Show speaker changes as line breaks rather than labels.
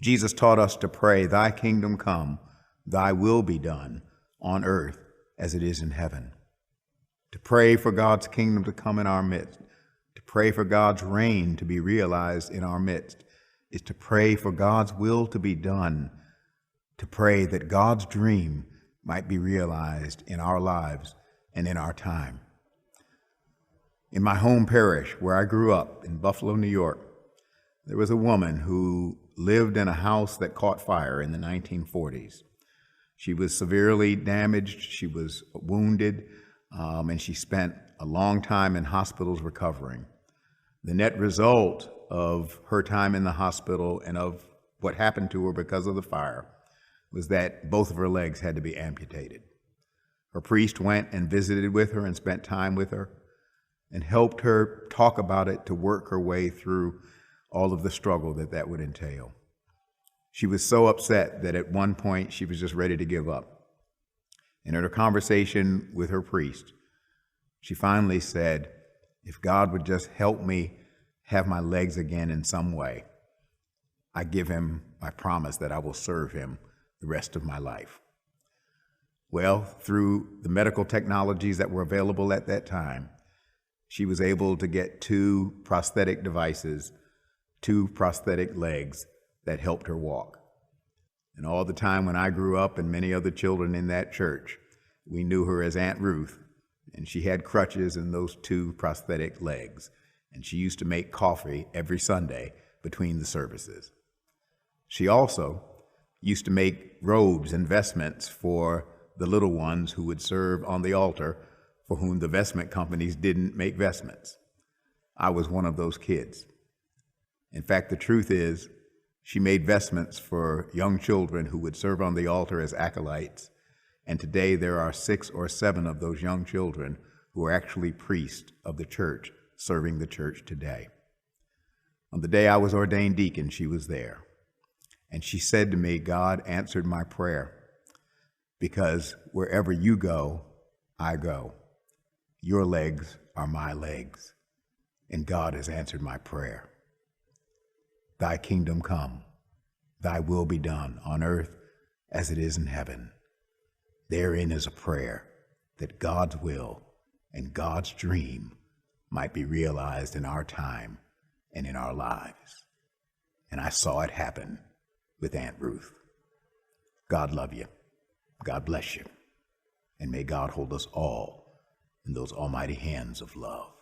Jesus taught us to pray, "Thy kingdom come, thy will be done on earth as it is in heaven." To pray for God's kingdom to come in our midst, to pray for God's reign to be realized in our midst, is to pray for God's will to be done, to pray that God's dream might be realized in our lives and in our time. In my home parish, where I grew up in Buffalo, New York, there was a woman who lived in a house that caught fire in the 1940s. She was severely damaged, she was wounded, and she spent a long time in hospitals recovering. The net result of her time in the hospital and of what happened to her because of the fire was that both of her legs had to be amputated. Her priest went and visited with her and spent time with her and helped her talk about it to work her way through all of the struggle that that would entail. She was so upset that at one point she was just ready to give up. And in her conversation with her priest, she finally said, "If God would just help me have my legs again in some way, I give him my promise that I will serve him the rest of my life." Well, through the medical technologies that were available at that time, she was able to get two prosthetic devices, two prosthetic legs that helped her walk. And all the time when I grew up and many other children in that church, we knew her as Aunt Ruth, and she had crutches and those two prosthetic legs. And she used to make coffee every Sunday between the services. She also used to make robes and vestments for the little ones who would serve on the altar, for whom the vestment companies didn't make vestments. I was one of those kids. In fact, the truth is, she made vestments for young children who would serve on the altar as acolytes, and today there are 6 or 7 of those young children who are actually priests of the church, serving the church today. On the day I was ordained deacon, she was there, and she said to me, "God answered my prayer, because wherever you go, I go. Your legs are my legs, and God has answered my prayer. Thy kingdom come, thy will be done on earth as it is in heaven." Therein is a prayer that God's will and God's dream might be realized in our time and in our lives. And I saw it happen with Aunt Ruth. God love you. God bless you. And may God hold us all in those almighty hands of love.